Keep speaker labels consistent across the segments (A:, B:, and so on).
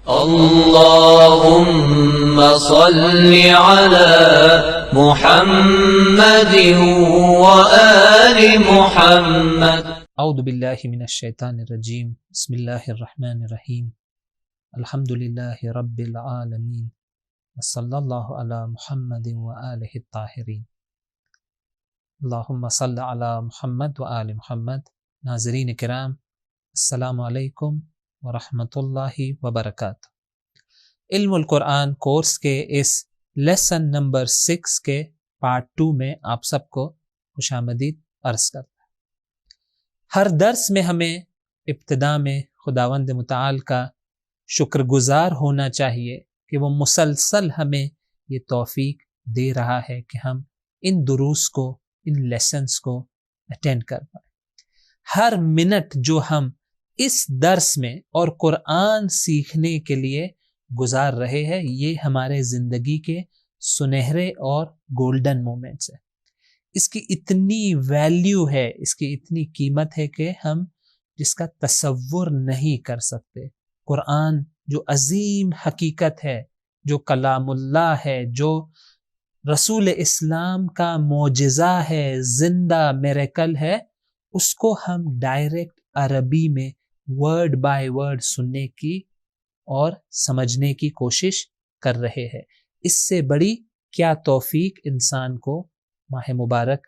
A: اللهم صل على محمد وآل محمد.
B: اعوذ باللہ من الشیطان الرجیم. بسم اللہ الرحمن الرحیم. الحمد للہ رب العالمین وصلی اللہ علی محمد وآلہ الطاہرین. اللہم صل علی محمد وآل محمد. ناظرین کرام، السلام علیکم ورحمۃ اللہ وبرکاتہ. علم القرآن کورس کے اس لیسن نمبر 6 کے پارٹ 2 میں آپ سب کو خوش آمدید عرض کرتا ہے. ہر درس میں ہمیں ابتدا میں خداوند متعال کا شکر گزار ہونا چاہیے کہ وہ مسلسل ہمیں یہ توفیق دے رہا ہے کہ ہم ان دروس کو، ان لیسنز کو اٹینڈ کر پائیں. ہر منٹ جو ہم اس درس میں اور قرآن سیکھنے کے لیے گزار رہے ہیں، یہ ہمارے زندگی کے سنہرے اور گولڈن مومنٹس ہیں. اس کی اتنی ویلیو ہے، اس کی اتنی قیمت ہے کہ ہم جس کا تصور نہیں کر سکتے. قرآن جو عظیم حقیقت ہے، جو کلام اللہ ہے، جو رسول اسلام کا معجزہ ہے، زندہ میریکل ہے، اس کو ہم ڈائریکٹ عربی میں ورڈ بائی ورڈ سننے کی اور سمجھنے کی کوشش کر رہے ہیں. اس سے بڑی کیا توفیق انسان کو ماہ مبارک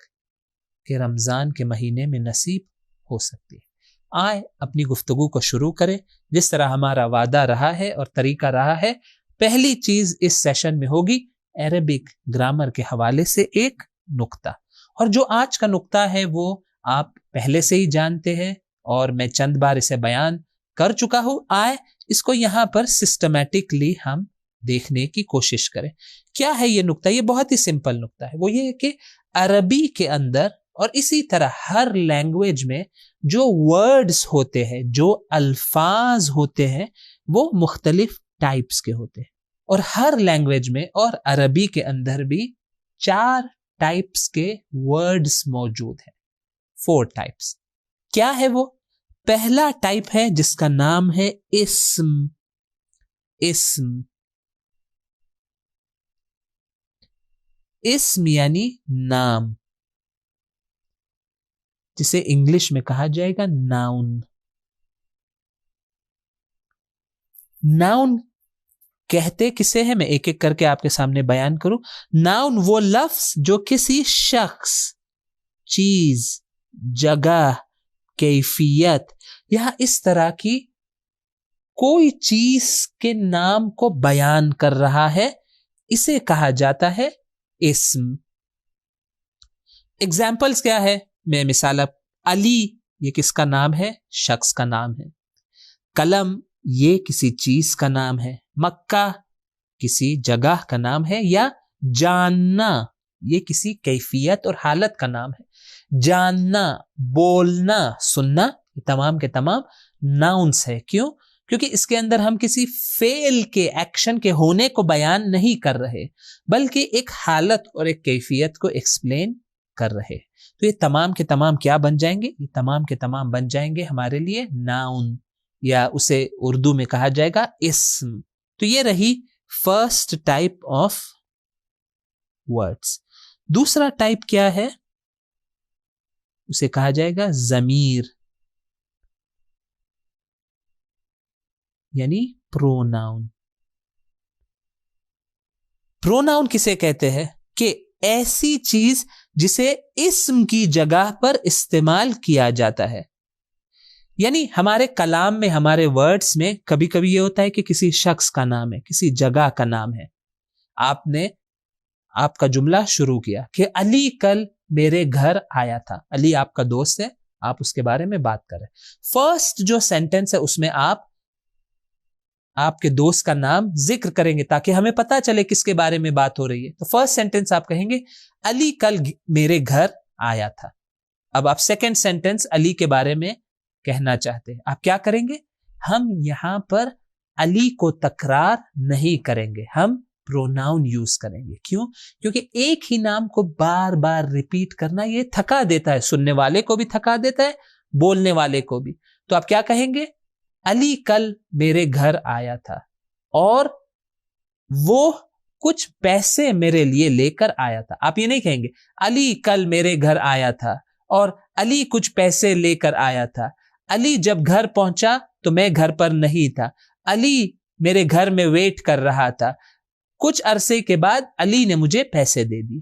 B: کے رمضان کے مہینے میں نصیب ہو سکتی ہے. آئے اپنی گفتگو کو شروع کریں جس طرح ہمارا وعدہ رہا ہے اور طریقہ رہا ہے. پہلی چیز اس سیشن میں ہوگی عربک گرامر کے حوالے سے ایک نقطہ، اور جو آج کا نقطہ ہے وہ آپ پہلے سے ہی جانتے ہیں اور میں چند بار اسے بیان کر چکا ہوں. آئے اس کو یہاں پر سسٹمیٹکلی ہم دیکھنے کی کوشش کریں. کیا ہے یہ نقطہ؟ یہ بہت ہی سمپل نقطہ ہے. وہ یہ ہے کہ عربی کے اندر اور اسی طرح ہر لینگویج میں جو ورڈز ہوتے ہیں، جو الفاظ ہوتے ہیں، وہ مختلف ٹائپس کے ہوتے ہیں. اور ہر لینگویج میں اور عربی کے اندر بھی 4 ٹائپس کے ورڈز موجود ہیں. 4 ٹائپس. کیا ہے وہ؟ پہلا ٹائپ ہے جس کا نام ہے اسم. اسم یعنی نام، جسے انگلش میں کہا جائے گا ناؤن. ناؤن کہتے کسے ہیں؟ میں ایک ایک کر کے آپ کے سامنے بیان کروں. ناؤن وہ لفظ جو کسی شخص، چیز، جگہ، کیفیت یا اس طرح کی کوئی چیز کے نام کو بیان کر رہا ہے، اسے کہا جاتا ہے اسم. ایگزامپلز کیا ہے؟ میں مثال علی، یہ کس کا نام ہے؟ شخص کا نام ہے. قلم، یہ کسی چیز کا نام ہے. مکہ کسی جگہ کا نام ہے. یا جاننا، یہ کسی کیفیت اور حالت کا نام ہے. جاننا، بولنا، سننا، یہ تمام کے تمام ناؤنس ہے. کیوں؟ کیونکہ اس کے اندر ہم کسی فعل کے، ایکشن کے ہونے کو بیان نہیں کر رہے، بلکہ ایک حالت اور ایک کیفیت کو ایکسپلین کر رہے. تو یہ تمام کے تمام کیا بن جائیں گے؟ یہ تمام کے تمام بن جائیں گے ہمارے لیے ناؤن، یا اسے اردو میں کہا جائے گا اسم. تو یہ رہی فرسٹ ٹائپ آف ورڈز. دوسرا ٹائپ کیا ہے؟ اسے کہا جائے گا ضمیر، یعنی پروناؤن. پروناؤن کسے کہتے ہیں؟ کہ ایسی چیز جسے اسم کی جگہ پر استعمال کیا جاتا ہے. یعنی ہمارے کلام میں، ہمارے ورڈز میں کبھی کبھی یہ ہوتا ہے کہ کسی شخص کا نام ہے، کسی جگہ کا نام ہے. آپ کا جملہ شروع کیا کہ علی کل میرے گھر آیا تھا. علی آپ کا دوست ہے، آپ اس کے بارے میں بات کر رہے ہیں. فرسٹ جو سینٹنس ہے اس میں آپ کے دوست کا نام ذکر کریں گے تاکہ ہمیں پتا چلے کس کے بارے میں بات ہو رہی ہے. تو فرسٹ سینٹنس آپ کہیں گے علی کل میرے گھر آیا تھا. اب آپ سیکنڈ سینٹنس علی کے بارے میں کہنا چاہتے ہیں. آپ کیا کریں گے؟ ہم یہاں پر علی کو تکرار نہیں کریں گے، ہم پروناؤن یوز کریں گے. کیوں؟ کیونکہ ایک ہی نام کو بار بار ریپیٹ کرنا یہ تھکا دیتا ہے، سننے والے کو بھی تھکا دیتا ہے، بولنے والے کو بھی. تو آپ کیا کہیں گے؟ علی کل میرے گھر آیا تھا. اور وہ کچھ پیسے میرے لیے لے کر آیا تھا. آپ یہ نہیں کہیں گے علی کل میرے گھر آیا تھا اور علی کچھ پیسے لے کر آیا تھا. علی جب گھر پہنچا تو میں گھر پر نہیں تھا. علی میرے گھر میں ویٹ کر رہا تھا. کچھ عرصے کے بعد علی نے مجھے پیسے دے دیے.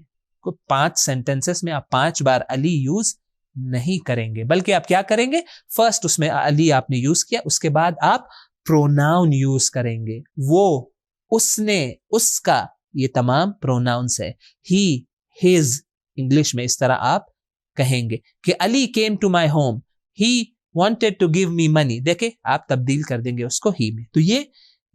B: 5 سینٹنسز میں آپ 5 بار علی یوز نہیں کریں گے, بلکہ آپ کیا کریں گے, فرسٹ اس میں علی آپ نے یوز کیا, اس کے بعد آپ پروناؤن یوز کریں گے. وہ, اس نے, اس کا, یہ تمام پروناؤنس ہے. ہی, ہز, انگلش میں اس طرح آپ کہیں گے کہ Ali came to my home, he wanted to give me money. دیکھیں آپ تبدیل کر دیں گے اس کو ہی میں. تو یہ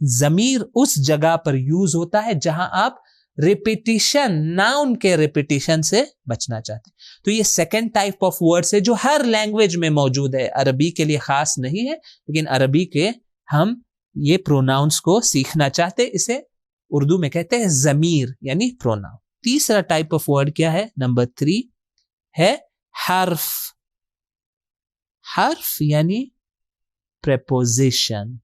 B: ضمیر اس جگہ پر یوز ہوتا ہے جہاں آپ ریپیٹیشن, ناؤن کے ریپیٹیشن سے بچنا چاہتے ہیں. تو یہ سیکنڈ ٹائپ آف ورڈز ہے جو ہر لینگویج میں موجود ہے, عربی کے لیے خاص نہیں ہے, لیکن عربی کے ہم یہ پروناؤنس کو سیکھنا چاہتے, اسے اردو میں کہتے ہیں ضمیر یعنی پروناؤن. تیسرا ٹائپ آف ورڈ کیا ہے, نمبر 3 ہے حرف. حرف یعنی پریپوزیشن,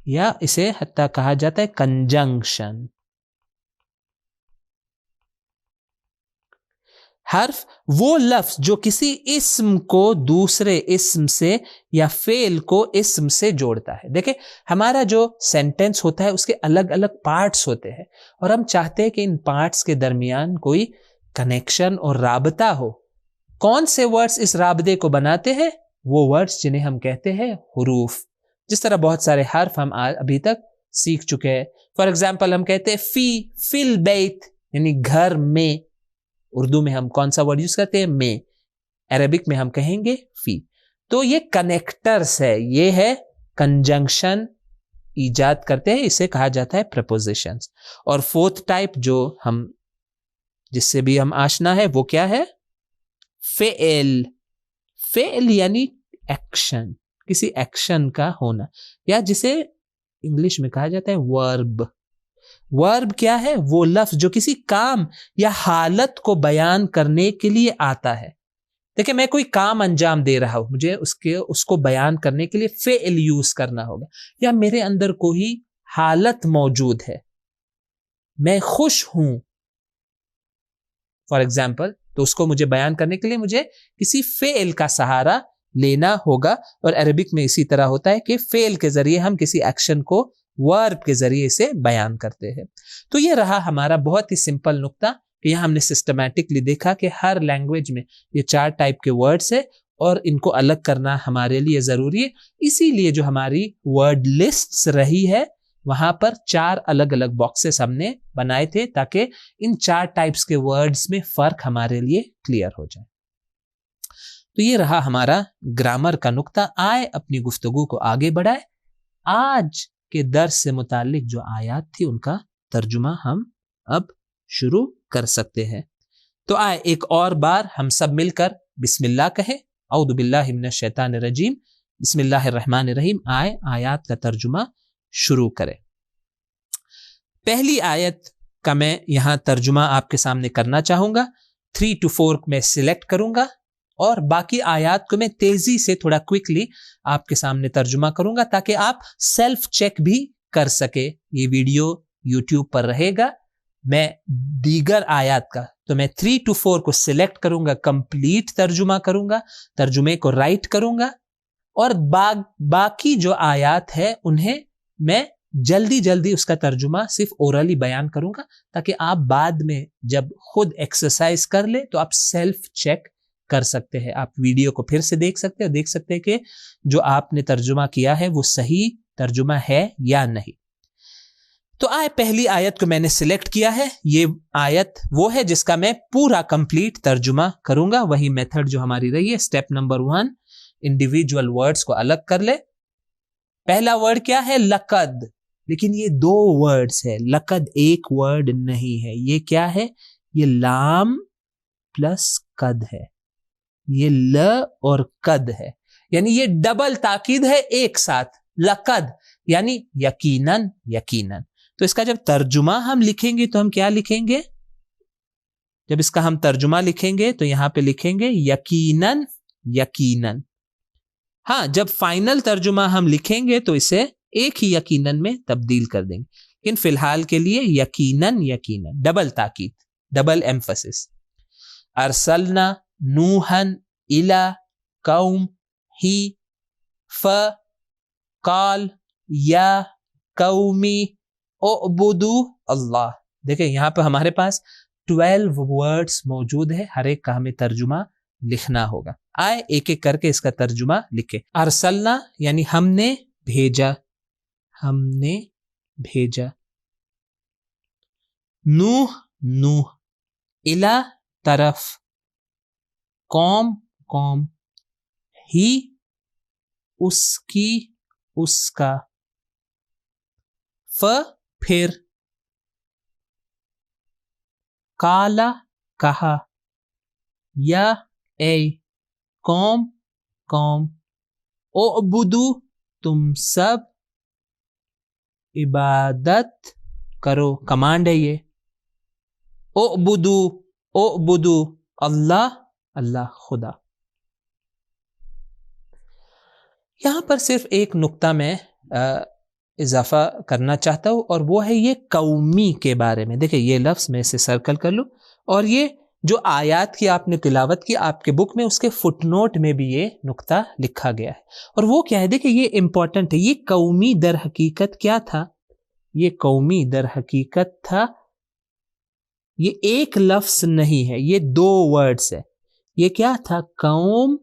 B: یا اسے حتیٰ کہا جاتا ہے کنجنکشن. حرف وہ لفظ جو کسی اسم کو دوسرے اسم سے یا فعل کو اسم سے جوڑتا ہے. دیکھیں ہمارا جو سینٹینس ہوتا ہے اس کے الگ الگ پارٹس ہوتے ہیں, اور ہم چاہتے ہیں کہ ان پارٹس کے درمیان کوئی کنیکشن اور رابطہ ہو. کون سے ورڈز اس رابطے کو بناتے ہیں؟ وہ ورڈز جنہیں ہم کہتے ہیں حروف. جس طرح بہت سارے حرف ہم ابھی تک سیکھ چکے ہیں. فار ایگزامپل ہم کہتے ہیں فی البیت یعنی گھر میں. اردو میں ہم کون سا ورڈ یوز کرتے ہیں؟ میں. عربک میں ہم کہیں گے فی. تو یہ کنیکٹرز ہے, یہ ہے کنجنکشن ایجاد کرتے ہیں, اسے کہا جاتا ہے پریپوزیشنز. اور فورتھ ٹائپ جو ہم جس سے بھی ہم آشنا ہے وہ کیا ہے؟ فعل. فعل یعنی ایکشن, کسی ایکشن کا ہونا, یا جسے انگلش میں کہا جاتا ہے ورب. ورب کیا ہے؟ وہ لفظ جو کسی کام یا حالت کو بیان کرنے کے لیے آتا ہے. دیکھیں میں کوئی کام انجام دے رہا ہوں, مجھے اس کو بیان کرنے کے لیے فعل یوز کرنا ہوگا, یا میرے اندر کوئی حالت موجود ہے, میں خوش ہوں فار ایگزامپل, تو اس کو مجھے بیان کرنے کے لیے مجھے کسی فعل کا سہارا لینا ہوگا. اور عربک میں اسی طرح ہوتا ہے کہ فعل کے ذریعے ہم کسی ایکشن کو ورب کے ذریعے سے بیان کرتے ہیں. تو یہ رہا ہمارا بہت ہی سمپل نقطہ کہ یہاں ہم نے سسٹمیٹکلی دیکھا کہ ہر لینگویج میں یہ 4 ٹائپ کے ورڈز ہیں, اور ان کو الگ کرنا ہمارے لیے ضروری ہے. اسی لیے جو ہماری ورڈ لسٹس رہی ہے وہاں پر 4 الگ الگ باکسز ہم نے بنائے تھے تاکہ ان 4 ٹائپس کے ورڈز میں فرق ہمارے لیے کلیئر ہو جائے. تو یہ رہا ہمارا گرامر کا نقطہ. آئے اپنی گفتگو کو آگے بڑھائے. آج کے درس سے متعلق جو آیات تھی ان کا ترجمہ ہم اب شروع کر سکتے ہیں. تو آئے ایک اور بار ہم سب مل کر بسم اللہ کہیں. اعوذ باللہ من الشیطان الرجیم, بسم اللہ الرحمن الرحیم. آئے آیات کا ترجمہ شروع کریں. پہلی آیت کا میں یہاں ترجمہ آپ کے سامنے کرنا چاہوں گا. 3 to 4 میں سلیکٹ کروں گا, اور باقی آیات کو میں تیزی سے تھوڑا کوئکلی آپ کے سامنے ترجمہ کروں گا تاکہ آپ سیلف چیک بھی کر سکے. یہ ویڈیو یوٹیوب پر رہے گا. میں دیگر آیات کا تو میں 3 to 4 کو سلیکٹ کروں گا, کمپلیٹ ترجمہ کروں گا, ترجمے کو رائٹ کروں گا, اور باقی جو آیات ہے انہیں میں جلدی اس کا ترجمہ صرف اورلی بیان کروں گا تاکہ آپ بعد میں جب خود ایکسرسائز کر لیں تو آپ سیلف چیک کر سکتے ہیں. آپ ویڈیو کو پھر سے دیکھ سکتے ہیں, دیکھ سکتے ہیں کہ جو آپ نے ترجمہ کیا ہے وہ صحیح ترجمہ ہے یا نہیں. تو پہلی آیت کو میں نے سلیکٹ کیا ہے. یہ آیت وہ ہے جس کا میں پورا کمپلیٹ ترجمہ کروں گا. وہی میتھڈ جو ہماری رہی ہے. اسٹیپ نمبر 1, انڈیویجول ورڈز کو الگ کر لے. پہلا ورڈ کیا ہے؟ لقد. لیکن یہ 2 ورڈز ہے, لقد ایک ورڈ نہیں ہے. یہ کیا ہے؟ یہ لام پلس قد ہے. یہ ل اور قد ہے, یعنی یہ ڈبل تاکید ہے ایک ساتھ. لقد یعنی یقیناً. تو اس کا جب ترجمہ ہم لکھیں گے تو ہم کیا لکھیں گے؟ جب اس کا ہم ترجمہ لکھیں گے تو یہاں پہ لکھیں گے یقیناً. ہاں, جب فائنل ترجمہ ہم لکھیں گے تو اسے ایک ہی یقیناً میں تبدیل کر دیں گے، لیکن فی الحال کے لیے یقیناً، یقیناً ڈبل تاکید، ڈبل ایمفسس. ارسلنا نوحا الی قوم ہی فقال یا قومی اعبدوا اللہ. دیکھیں یہاں پہ ہمارے پاس 12 ورڈز موجود ہے، ہر ایک کا ہمیں ترجمہ لکھنا ہوگا. آئے ایک ایک کر کے اس کا ترجمہ لکھے. ارسلنا یعنی ہم نے بھیجا، ہم نے بھیجا. نوح، نوح. الا طرف، قوم، قوم. ہی اس کی، اس کا. پھر. کالا کہا. یا اے قوم، قوم. اعبدو تم سب عبادت کرو، کمانڈ ہے یہ. اعبدو، اعبدو اللہ، اللہ خدا. یہاں پر صرف ایک نقطہ میں اضافہ کرنا چاہتا ہوں، اور وہ ہے یہ قومی کے بارے میں. دیکھیں یہ لفظ میں اسے سرکل کر لوں، اور یہ جو آیات کی آپ نے تلاوت کی آپ کے بک میں، اس کے فٹ نوٹ میں بھی یہ نقطہ لکھا گیا ہے. اور وہ کیا ہے؟ دیکھیں یہ امپورٹنٹ ہے. یہ قومی در حقیقت کیا تھا؟ یہ قومی در حقیقت تھا، یہ ایک لفظ نہیں ہے، یہ 2 ورڈز ہے. یہ کیا تھا؟ قوم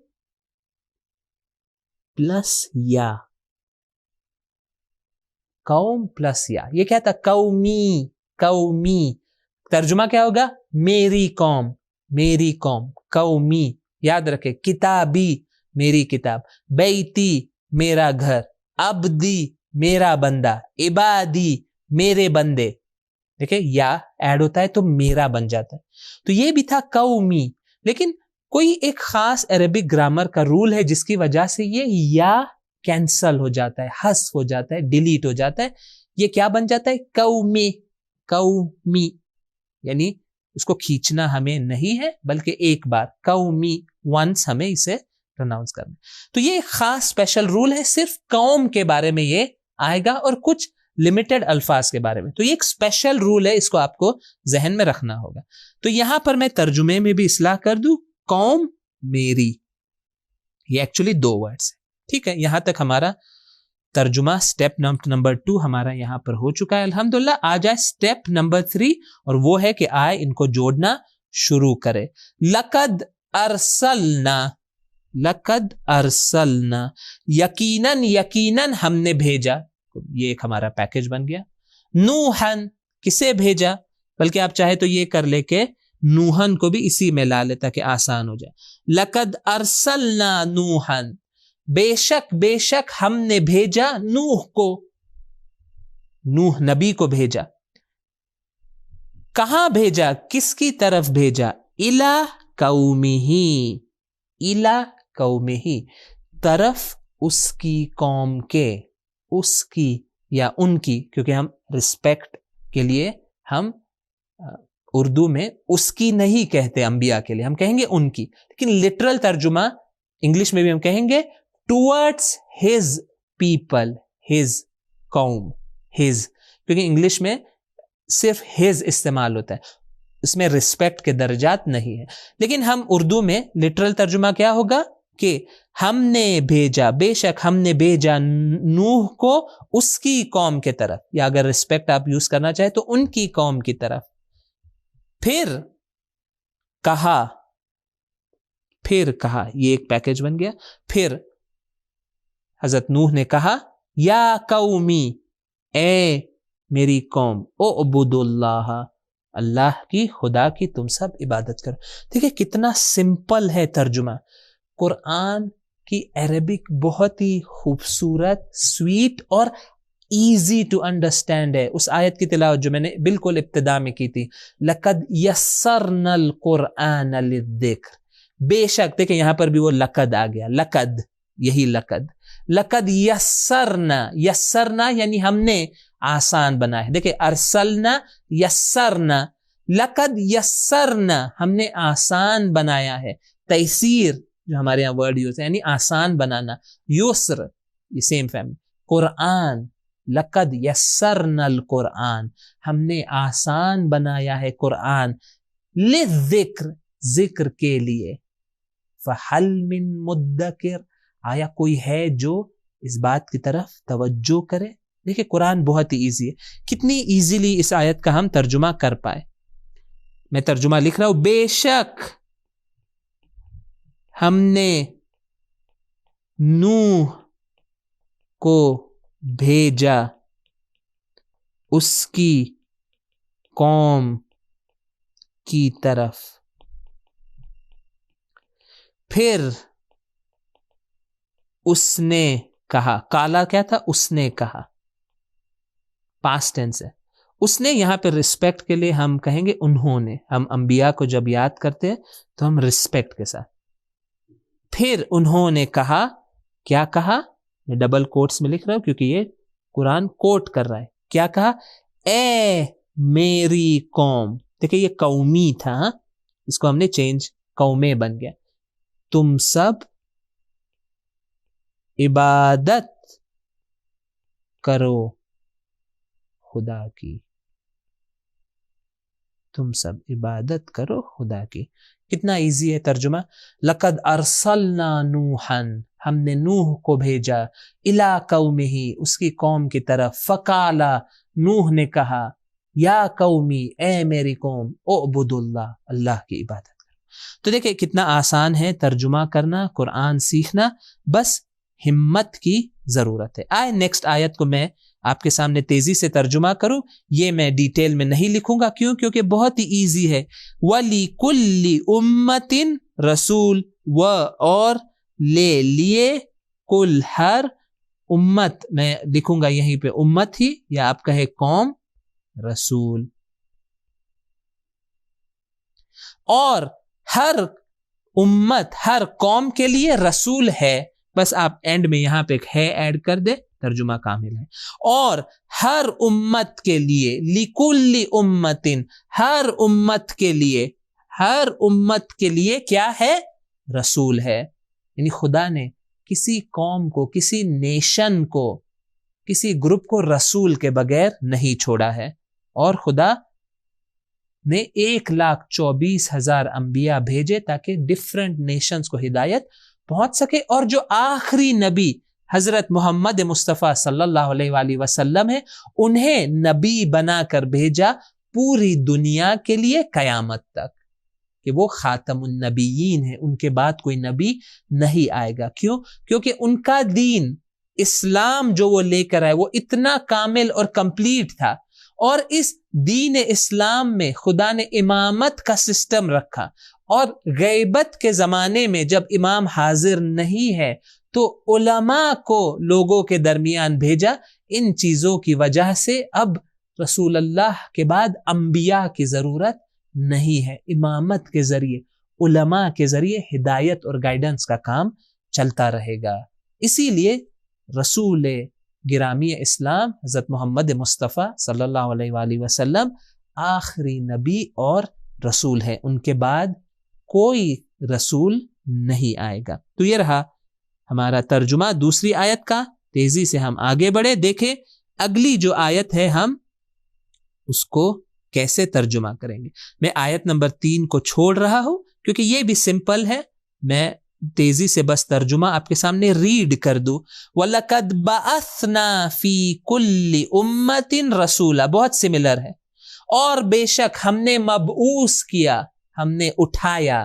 B: پلس یا، قوم پلس یا. یہ کیا تھا؟ قومی، قومی. ترجمہ کیا ہوگا؟ میری قوم، میری قوم. قومی یاد رکھے. کتابی میری کتاب. بیتی میرا گھر. عبدی میرا بندہ. عبادی میرے بندے. دیکھیں یا ایڈ ہوتا ہے تو میرا بن جاتا ہے. تو یہ بھی تھا قومی. لیکن کوئی ایک خاص عربک گرامر کا رول ہے جس کی وجہ سے یہ یا کینسل ہو جاتا ہے، حذف ہو جاتا ہے، ڈیلیٹ ہو جاتا ہے. یہ کیا بن جاتا ہے؟ قومی، قومی. یعنی اس کو کھینچنا ہمیں نہیں ہے بلکہ ایک بار قومی، ونس ہمیں اسے پروناؤنس کرنا. تو یہ ایک خاص اسپیشل رول ہے، صرف قوم کے بارے میں یہ آئے گا اور کچھ لمیٹڈ الفاظ کے بارے میں. تو یہ ایک اسپیشل رول ہے، اس کو آپ کو ذہن میں رکھنا ہوگا. تو یہاں پر میں ترجمے میں بھی اصلاح کر دوں، قوم میری. یہ ایکچولی 2 ورڈز ہیں. ٹھیک ہے، یہاں تک ہمارا ترجمہ اسٹیپ نمبر 2 ہمارا یہاں پر ہو چکا ہے الحمدللہ. آ جائے اسٹیپ نمبر 3، اور وہ ہے کہ آئے ان کو جوڑنا شروع کرے. لقد ارسلنا، لقد ارسلنا یقیناً، یقیناً ہم نے بھیجا. یہ ایک ہمارا پیکج بن گیا. نوحن کسے بھیجا؟ بلکہ آپ چاہے تو یہ کر لے کہ نوحن کو بھی اسی میں لا لے تاکہ آسان ہو جائے. لقد ارسلنا نوحن، بے شک، بے شک ہم نے بھیجا نوح کو. نوح نبی کو بھیجا. کہاں بھیجا؟ کس کی طرف بھیجا؟ الی قومہ، الی قومہ طرف اس کی قوم کے. اس کی یا ان کی، کیونکہ ہم رسپیکٹ کے لیے ہم اردو میں اس کی نہیں کہتے انبیاء کے لیے، ہم کہیں گے ان کی. لیکن لٹرل ترجمہ انگلش میں بھی ہم کہیں گے ٹوورڈس ہز پیپل، ہز قوم، ہز. کیونکہ انگلش میں صرف ہز استعمال ہوتا ہے، اس میں رسپیکٹ کے درجات نہیں ہے. لیکن ہم اردو میں لٹرل ترجمہ کیا ہوگا کہ ہم نے بھیجا، بے شک ہم نے بھیجا نوح کو اس کی قوم کے طرف، یا اگر رسپیکٹ آپ یوز کرنا چاہیں تو ان کی قوم کی طرف. پھر کہا، پھر کہا، یہ ایک پیکج بن گیا. پھر حضرت نوح نے کہا یا قومی، اے میری قوم، اعبدوا اللہ، اللہ کی، خدا کی تم سب عبادت کرو. دیکھیں کتنا سمپل ہے ترجمہ. قرآن کی عربک بہت ہی خوبصورت، سویٹ اور ایزی ٹو انڈرسٹینڈ ہے. اس آیت کی تلاوت جو میں نے بالکل ابتدا میں کی تھی، لقد یسرنا القرآن للذکر، بے شک. دیکھیں یہاں پر بھی وہ لقد آ گیا، لقد، یہی لقد. لقد یسرنا، یسرنا یعنی ہم نے آسان بنایا ہے. دیکھیں ارسلنا، یسرنا، لقد یسرنا ہم نے آسان بنایا ہے. تیسیر جو ہمارے یہاں ورڈ یوز ہے یعنی آسان بنانا. یسر یہ سیم فیملی. قرآن لقد یسرنا القرآن، ہم نے آسان بنایا ہے قرآن، للذکر، ذکر کے لیے، فہل من مدکر، آیا کوئی ہے جو اس بات کی طرف توجہ کرے؟ دیکھیں قرآن بہت ہی ایزی ہے، کتنی ایزیلی اس آیت کا ہم ترجمہ کر پائے. میں ترجمہ لکھ رہا ہوں، بے شک ہم نے نوح کو بھیجا اس کی قوم کی طرف، پھر اس نے کہا، کالا کیا تھا؟ اس نے کہا، پاسٹ ٹینس ہے. اس نے یہاں پہ رسپیکٹ کے لیے ہم کہیں گے انہوں نے. ہم انبیاء کو جب یاد کرتے ہیں تو ہم رسپیکٹ کے ساتھ. پھر انہوں نے کہا، کیا کہا؟ میں ڈبل کوٹس میں لکھ رہا ہوں کیونکہ یہ قرآن کوٹ کر رہا ہے. کیا کہا؟ اے میری قوم. دیکھیں یہ قومی تھا، اس کو ہم نے چینج قومیں بن گیا. تم سب عبادت کرو خدا کی، تم سب عبادت کرو خدا کی. کتنا ایزی ہے ترجمہ. لقد ارسلنا نوحا، ہم نے نوح کو بھیجا، الی قومہ، اس کی قوم کی طرف، فقالا، نوح نے کہا، یا قومی، اے میری قوم، اعبدوا اللہ، اللہ کی عبادت کرو. تو دیکھیں کتنا آسان ہے ترجمہ کرنا، قرآن سیکھنا، بس ہمت کی ضرورت ہے. آئے نیکسٹ آیت کو میں آپ کے سامنے تیزی سے ترجمہ کروں. یہ میں ڈیٹیل میں نہیں لکھوں گا، کیوں؟ کیونکہ بہت ہی ایزی ہے. وَلِكُلِّ أُمَّةٍ رسول، و اور لے لیے، کل ہر، امت میں لکھوں گا یہیں پہ امت ہی، یا آپ کہے قوم، رسول. اور ہر امت، ہر قوم کے لیے رسول ہے. بس آپ اینڈ میں یہاں پہ ایک ہے ایڈ کر دے، ترجمہ کامل ہے. اور ہر امت کے لیے، لِكُلِّ أُمَّةٍ، ہر امت کے لیے، ہر امت کے لیے کیا ہے؟ رسول ہے. یعنی خدا نے کسی قوم کو، کسی نیشن کو، کسی گروپ کو رسول کے بغیر نہیں چھوڑا ہے. اور خدا نے 1,24,000 انبیاء بھیجے تاکہ ڈفرینٹ نیشنز کو ہدایت پہنچ سکے. اور جو آخری نبی حضرت محمد مصطفیٰ صلی اللہ علیہ وآلہ وسلم ہے، انہیں نبی بنا کر بھیجا پوری دنیا کے لیے قیامت تک، کہ وہ خاتم النبیین ہیں، ان کے بعد کوئی نبی نہیں آئے گا. کیوں؟ کیونکہ ان کا دین اسلام جو وہ لے کر آئے وہ اتنا کامل اور کمپلیٹ تھا. اور اس دین اسلام میں خدا نے امامت کا سسٹم رکھا. اور غیبت کے زمانے میں جب امام حاضر نہیں ہے تو علماء کو لوگوں کے درمیان بھیجا. ان چیزوں کی وجہ سے اب رسول اللہ کے بعد انبیاء کی ضرورت نہیں ہے. امامت کے ذریعے، علماء کے ذریعے ہدایت اور گائیڈنس کا کام چلتا رہے گا. اسی لیے رسول گرامی اسلام حضرت محمد مصطفیٰ صلی اللہ علیہ وآلہ وسلم آخری نبی اور رسول ہے. ان کے بعد کوئی رسول نہیں آئے گا. تو یہ رہا ہمارا ترجمہ دوسری آیت کا. تیزی سے ہم آگے بڑھے. دیکھیں اگلی جو آیت ہے ہم اس کو کیسے ترجمہ کریں گے. میں آیت نمبر 3 کو چھوڑ رہا ہوں کیونکہ یہ بھی سمپل ہے. میں تیزی سے بس ترجمہ آپ کے سامنے ریڈ کر دوں. وَلَقَدْ بَعَثْنَا فِي كُلِّ أُمَّةٍ رَسُولًا، بہت سملر ہے. اور بے شک ہم نے مبعوث کیا، ہم نے اٹھایا.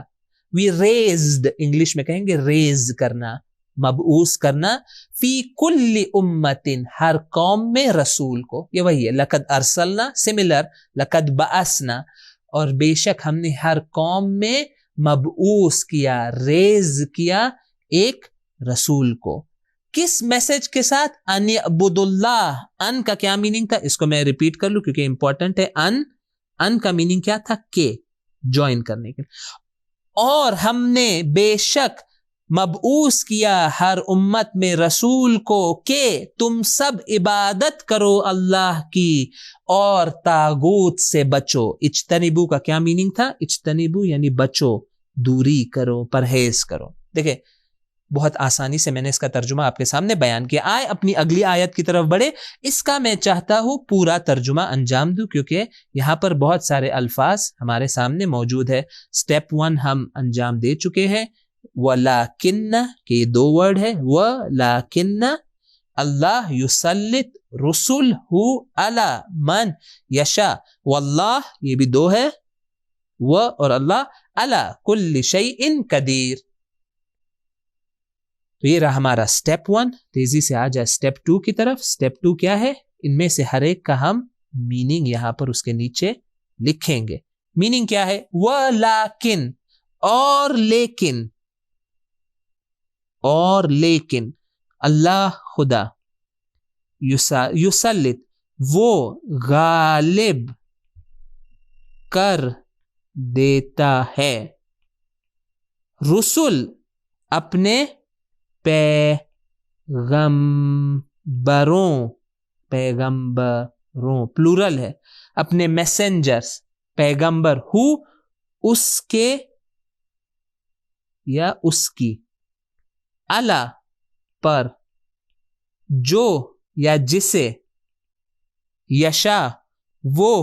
B: وی ریزڈ، انگلش میں کہیں گے ریز کرنا، مبعوث کرنا. فی کل امتن، ہر قوم میں رسول کو. یہ وہی ہے لقد ارسلنا، سملر لقد بعثنا. اور بے شک ہم نے ہر قوم میں مبعوث کیا، ریز کیا ایک رسول کو. کس میسج کے ساتھ؟ ان اعبدوا اللہ. ان کا کیا میننگ تھا؟ اس کو میں ریپیٹ کر لوں کیونکہ امپورٹنٹ ہے. ان کا میننگ کیا تھا؟ کہ جوائن کرنے کے. اور ہم نے بے شک مبعوث کیا ہر امت میں رسول کو کہ تم سب عبادت کرو اللہ کی اور طاغوت سے بچو. اجتنبو کا کیا میننگ تھا؟ اجتنبو یعنی بچو، دوری کرو، پرہیز کرو. دیکھیں بہت آسانی سے میں نے اس کا ترجمہ آپ کے سامنے بیان کیا. آئے اپنی اگلی آیت کی طرف بڑھے. اس کا میں چاہتا ہوں پورا ترجمہ انجام دوں کیونکہ یہاں پر بہت سارے الفاظ ہمارے سامنے موجود ہے. اسٹیپ 1 ہم انجام دے چکے ہیں. وَلَكِنَّ کہ 2 ورڈ ہے. وَلَكِنَّ اللہ یسلط رسلہ علی من یشاء. واللہ یہ بھی 2 ہے. اور اللہ علی کل شیء قدیر. تو یہ رہا ہمارا اسٹیپ 1. تیزی سے آ جائے اسٹیپ 2 کی طرف. اسٹیپ 2 کیا ہے؟ ان میں سے ہر ایک کا ہم میننگ یہاں پر اس کے نیچے لکھیں گے. میننگ کیا ہے؟ وَلَكِن اور لیکن اللہ خدا یسلط وہ غالب کر دیتا ہے رسول اپنے پیغمبروں پلورل ہے اپنے میسنجرز پیغمبر ہو اس کے یا اس کی الا پر جو یا جسے یشا وہ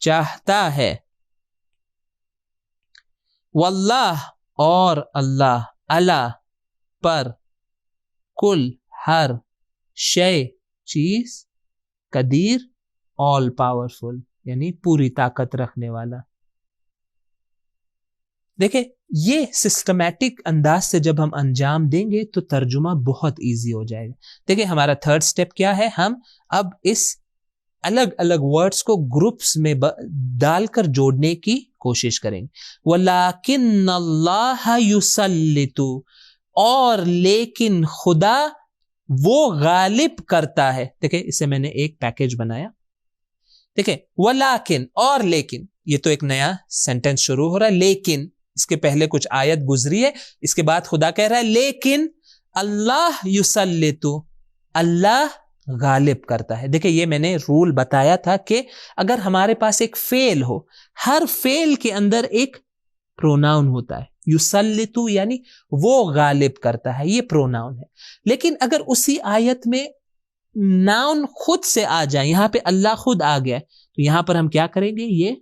B: چاہتا ہے. واللہ اور اللہ اللہ پر کل ہر شے چیز قدیر آل پاورفل یعنی پوری طاقت رکھنے والا. دیکھیں یہ سسٹمیٹک انداز سے جب ہم انجام دیں گے تو ترجمہ بہت ایزی ہو جائے گا. دیکھیں ہمارا 3rd سٹیپ کیا ہے؟ ہم اب اس الگ الگ ورڈز کو گروپس میں ڈال کر جوڑنے کی کوشش کریں گے. وَلَكِنَّ اللَّهَ يُسَلِّطُ اور لیکن خدا وہ غالب کرتا ہے. دیکھیں اسے میں نے ایک پیکج بنایا. دیکھیں وَلَكِن اور لیکن یہ تو ایک نیا سینٹنس شروع ہو رہا ہے. لیکن اس کے پہلے کچھ آیت گزری ہے. اس کے بعد خدا کہہ رہا ہے لیکن اللہ یسلط اللہ غالب کرتا ہے. دیکھیں یہ میں نے رول بتایا تھا کہ اگر ہمارے پاس ایک فعل ہو ہر فعل کے اندر ایک پروناؤن ہوتا ہے. یسلط یعنی وہ غالب کرتا ہے یہ پروناؤن ہے. لیکن اگر اسی آیت میں ناؤن خود سے آ جائے یہاں پہ اللہ خود آ گیا تو یہاں پر ہم کیا کریں گے؟ یہ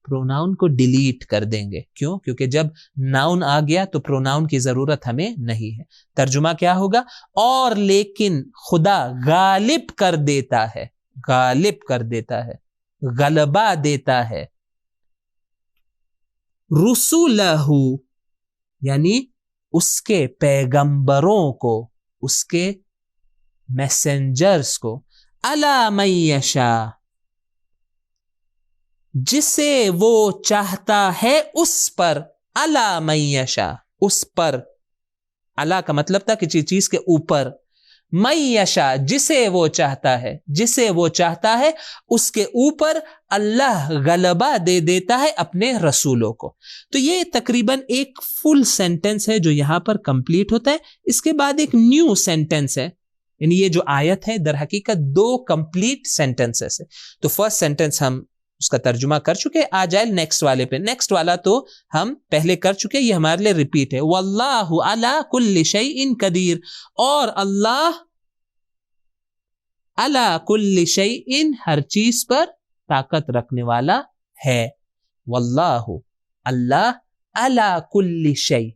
B: پروناؤن کو ڈیلیٹ کر دیں گے. کیوں؟ کیونکہ جب ناؤن آ گیا تو پروناؤن کی ضرورت ہمیں نہیں ہے. ترجمہ کیا ہوگا؟ اور لیکن خدا غالب کر دیتا ہے غالب کر دیتا ہے غلبہ دیتا ہے رسولہ یعنی اس کے پیغمبروں کو اس کے میسنجرز کو علی من یشاء جسے وہ چاہتا ہے اس پر علی من یشاء اس پر. علی کا مطلب تھا کسی چیز کے اوپر. من یشاء جسے وہ چاہتا ہے جسے وہ چاہتا ہے اس کے اوپر اللہ غلبہ دے دیتا ہے اپنے رسولوں کو. تو یہ تقریباً ایک فل سینٹنس ہے جو یہاں پر کمپلیٹ ہوتا ہے. اس کے بعد ایک نیو سینٹنس ہے یعنی یہ جو آیت ہے در حقیقت 2 کمپلیٹ سینٹنسز ہے. تو فرسٹ سینٹنس ہم اس کا ترجمہ کر چکے. آ جائے نیکسٹ والے پہ. نیکسٹ والا تو ہم پہلے کر چکے یہ ہمارے لیے ریپیٹ ہے. واللہ علی کل شیء قدیر اور اللہ علی کل شیء ہر چیز پر طاقت رکھنے والا ہے. واللہ اللہ علی کل شیء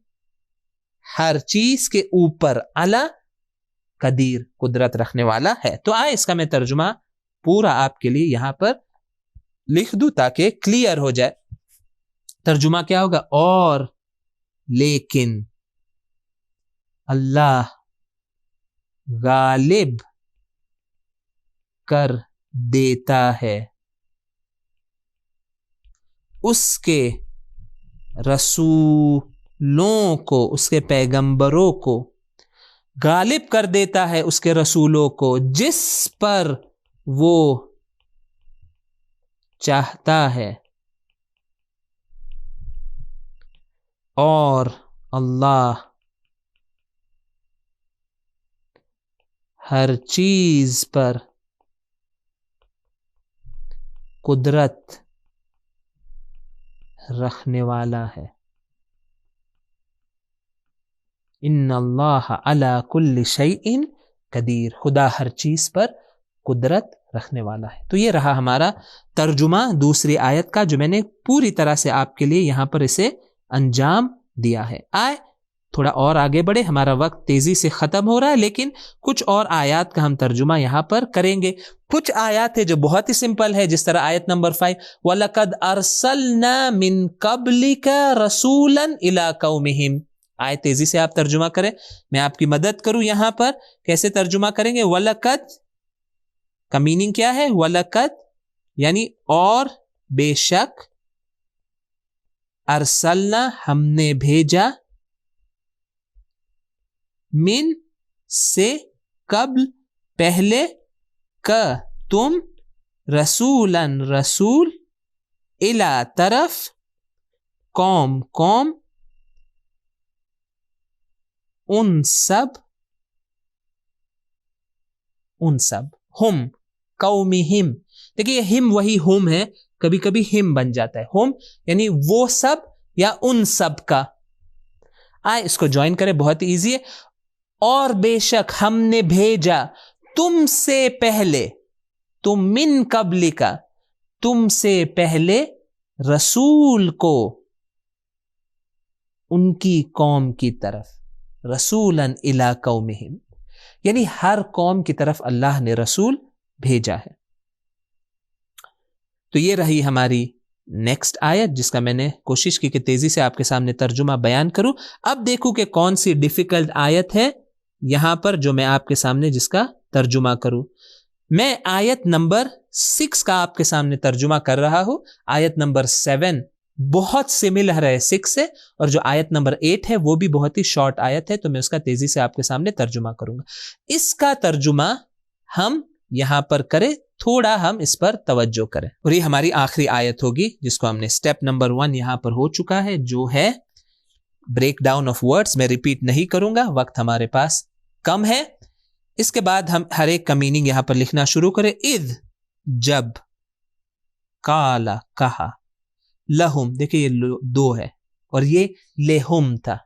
B: ہر چیز کے اوپر علی قدیر قدرت رکھنے والا ہے. تو آئے اس کا میں ترجمہ پورا آپ کے لیے یہاں پر لکھ دوں تاکہ کلیئر ہو جائے. ترجمہ کیا ہوگا؟ اور لیکن اللہ غالب کر دیتا ہے اس کے رسولوں کو اس کے پیغمبروں کو غالب کر دیتا ہے اس کے رسولوں کو جس پر وہ چاہتا ہے اور اللہ ہر چیز پر قدرت رکھنے والا ہے. ان اللہ علی کل شیء قدیر، خدا ہر چیز پر قدرت رکھنے والا ہے۔ تو یہ رہا ہمارا ترجمہ دوسری آیت کا، جو میں نے پوری طرح سے آپ کے لیے یہاں پر اسے انجام دیا ہے۔ آئے تھوڑا اور آگے بڑھے، ہمارا وقت تیزی سے ختم ہو رہا ہے، لیکن کچھ اور آیات کا ہم ترجمہ یہاں پر کریں گے۔ کچھ آیات ہے جو بہت ہی سمپل ہے، جس طرح آیت نمبر 5 وَلَقَدْ أَرْسَلْنَا مِن قَبْلِكَ رَسُولًا إِلَىٰ قَوْمِهِمْ۔ آئے تیزی سے آپ ترجمہ کریں، میں آپ کی مدد کروں یہاں پر۔ کیسے ترجمہ کریں گے؟ وَلَقَدْ کا میننگ کیا ہے؟ وَلَقَدْ یعنی اور بے شک، ارسلنا ہم نے بھیجا، من سے، قبل پہلے، کا تم، رسولن رسول، الا طرف، قوم قوم، ان سب ہم قومہم۔ دیکھیے یہ ہم وہی ہم ہے، کبھی کبھی ہم بن جاتا ہے، ہم یعنی وہ سب یا ان سب کا۔ آئے اس کو جوائن کریں، بہت ایزی ہے۔ اور بے شک ہم نے بھیجا تم سے پہلے، تم من قبل کا، تم سے پہلے، رسول کو ان کی قوم کی طرف، رسولاً الی قومہم، یعنی ہر قوم کی طرف اللہ نے رسول بھیجا ہے۔ تو یہ رہی ہماری نیکسٹ آیت، جس کا میں نے کوشش کی کہ تیزی سے آپ کے سامنے ترجمہ بیان کروں۔ اب دیکھوں کہ کون سی ڈیفیکلٹ آیت ہے یہاں پر جو میں آپ کے سامنے جس کا ترجمہ کروں۔ میں آیت نمبر 6 کا آپ کے سامنے ترجمہ کر رہا ہوں۔ آیت نمبر 7 بہت سملر ہے 6 سے، اور جو آیت نمبر 8 ہے وہ بھی بہت ہی شارٹ آیت ہے، تو میں اس کا تیزی سے آپ کے سامنے ترجمہ کروں گا۔ اس کا ترجمہ ہم یہاں پر کریں، تھوڑا ہم اس پر توجہ کریں، اور یہ ہماری آخری آیت ہوگی جس کو ہم نے اسٹیپ نمبر 1 یہاں پر ہو چکا ہے، جو ہے بریک ڈاؤن آف ورڈز۔ میں ریپیٹ نہیں کروں گا، وقت ہمارے پاس کم ہے۔ اس کے بعد ہم ہر ایک کا میننگ یہاں پر لکھنا شروع کریں۔ اذ جب، قالا کہا، لہم دیکھیں یہ 2 ہے، اور یہ لہم تھا،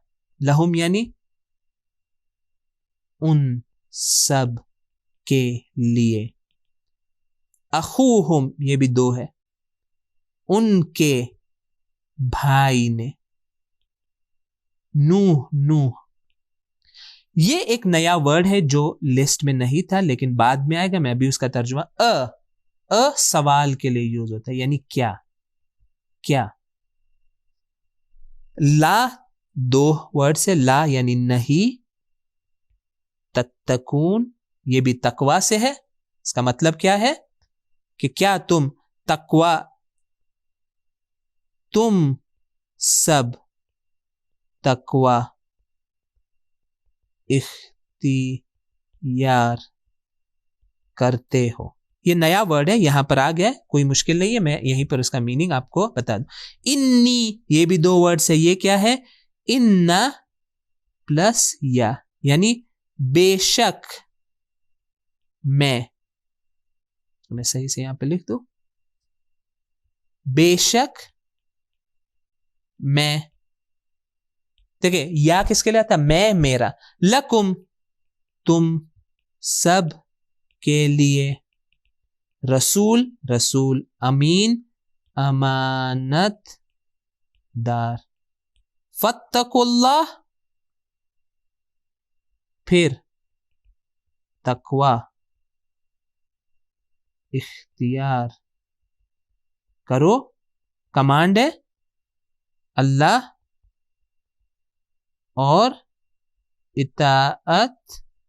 B: لہم یعنی ان سب کے لیے، اخوہم یہ بھی 2 ہے، ان کے بھائی نے، نوح یہ ایک نیا ورڈ ہے جو لسٹ میں نہیں تھا لیکن بعد میں آئے گا، میں بھی اس کا ترجمہ سوال کے لیے یوز ہوتا ہے، یعنی کیا کیا۔ لا 2 ورڈ سے، لا یعنی نہیں، تتقون یہ بھی تقوی سے ہے۔ اس کا مطلب کیا ہے کہ کیا تم تقوی، تم سب تقوی اختیار کرتے ہو۔ یہ نیا ورڈ ہے، یہاں پر آ گیا ہے، کوئی مشکل نہیں ہے، میں یہیں پر اس کا میننگ آپ کو بتا دوں۔ انی یہ بھی 2 ورڈ سے، یہ کیا ہے؟ انا پلس یا، یعنی بے شک میں صحیح سے یہاں پہ لکھ دوں، بے شک میں، دیکھیں یا کس کے لیے آتا؟ میں، میرا، لکم تم سب کے لیے، رسول رسول، امین امانت دار، فاتقوا اللہ پھر تقوی اختیار کرو، کمانڈ ہے اللہ، اور اطاعت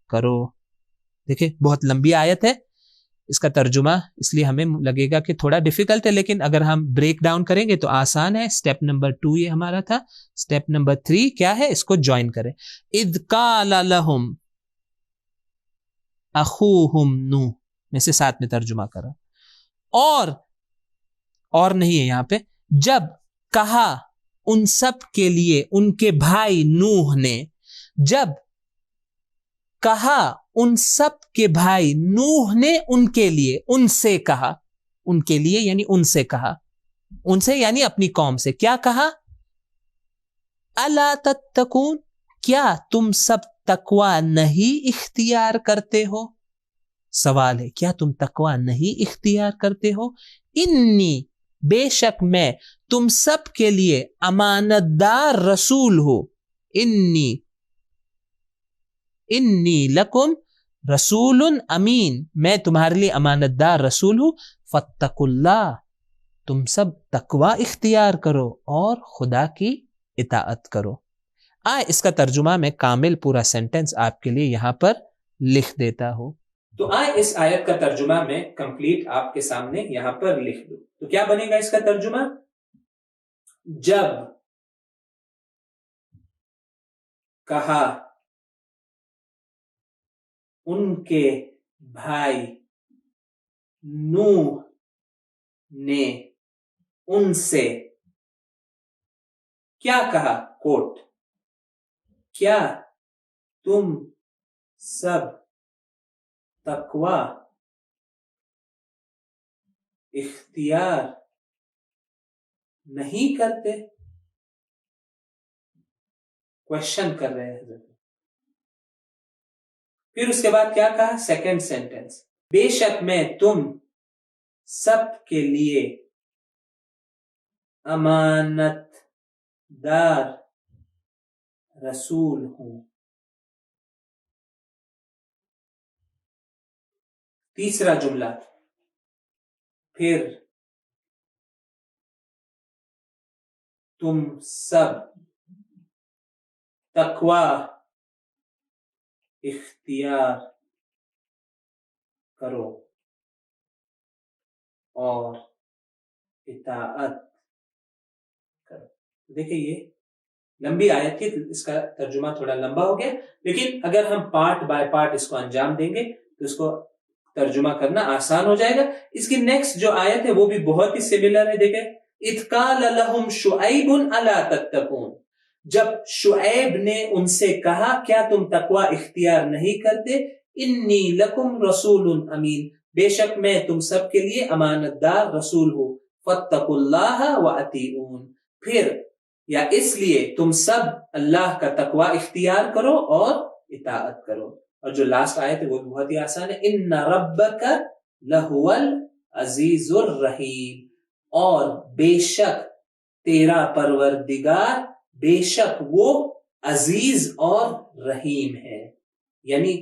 B: کرو۔ دیکھیں بہت لمبی آیت ہے، اس کا ترجمہ اس لیے ہمیں لگے گا کہ تھوڑا ڈیفیکلٹ ہے، لیکن اگر ہم بریک ڈاؤن کریں گے تو آسان ہے۔ اسٹیپ نمبر 2 یہ ہمارا تھا، اسٹیپ نمبر 3 کیا ہے؟ اس کو جوائن کریں۔ اذ قال لهم اخوهم نوح، میں سے ساتھ میں ترجمہ کرا، اور نہیں ہے یہاں پہ، جب کہا ان سب کے لیے ان کے بھائی نوح نے، جب کہا ان سب کے بھائی نوح نے ان کے لیے، ان سے کہا، ان کے لیے یعنی ان سے کہا، ان سے یعنی اپنی قوم سے، کیا کہا؟ الا تتقون، کیا تم سب تقوی نہیں اختیار کرتے ہو؟ سوال ہے کیا تم تقوی نہیں اختیار کرتے ہو؟ انی بے شک میں تم سب کے لیے امانت دار رسول ہو. انی لکم رسول امین، میں تمہارے لیے امانت دار رسول ہوں. فاتقوا اللہ، تم سب تقوی اختیار کرو اور خدا کی اطاعت کرو. اس کا ترجمہ میں کامل پورا سینٹنس آپ کے لیے یہاں پر لکھ دیتا ہوں. تو اس آیت کا ترجمہ میں کمپلیٹ آپ کے سامنے یہاں پر لکھ دوں. تو کیا بنے گا اس کا ترجمہ؟ جب کہا ان کے بھائی نوح نے ان سے، کیا کہا؟ کوٹ، کیا تم سب تقوی اختیار نہیں کرتے؟ کوشچن کر رہے ہیں حضرت. پھر اس کے بعد کیا کہا؟ سیکنڈ سینٹنس، بے شک میں تم سب کے لیے امانت دار رسول ہوں. تیسرا جملہ، پھر تم سب تقوی اختیار کرو اور اطاعت کرو. دیکھیں یہ لمبی آیت تھی، اس کا ترجمہ تھوڑا لمبا ہو گیا، لیکن اگر ہم پارٹ بائی پارٹ اس کو انجام دیں گے تو اس کو ترجمہ کرنا آسان ہو جائے گا. اس کی نیکسٹ جو آیت ہے وہ بھی بہت ہی سملر ہے. دیکھیں، اذ قال لهم شعیب الا تتقون، جب شعیب نے ان سے کہا کیا تم تقوی اختیار نہیں کرتے؟ انی لکم رسول امین، بے شک میں تم سب کے لیے امانت دار رسول ہوں. فاتقوا اللہ واطیعون، پھر یا اس لیے تم سب اللہ کا تقوی اختیار کرو اور اطاعت کرو. اور جو لاسٹ آیت ہے وہ بہت ہی آسان ہے، ان ربک لہو العزیز الرحیم، اور بے شک تیرا پروردگار بے شک وہ عزیز اور رحیم ہے، یعنی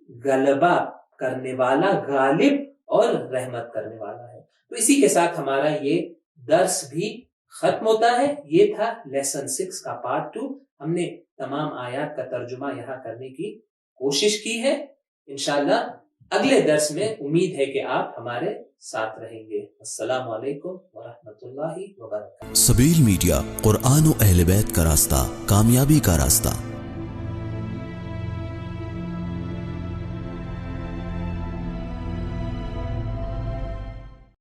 B: غلبہ کرنے والا، غالب اور رحمت کرنے والا ہے. تو اسی کے ساتھ ہمارا یہ درس بھی ختم ہوتا ہے. یہ تھا لیسن 6 کا پارٹ 2. ہم نے تمام آیات کا ترجمہ یہاں کرنے کی کوشش کی ہے. انشاءاللہ اگلے درس میں امید ہے کہ آپ ہمارے ساتھ رہیں گے. السلام علیکم ورحمۃ اللہ وبرکاتہ.
C: سبیل میڈیا، قرآن و اہل بیت کا راستہ، کامیابی کا راستہ.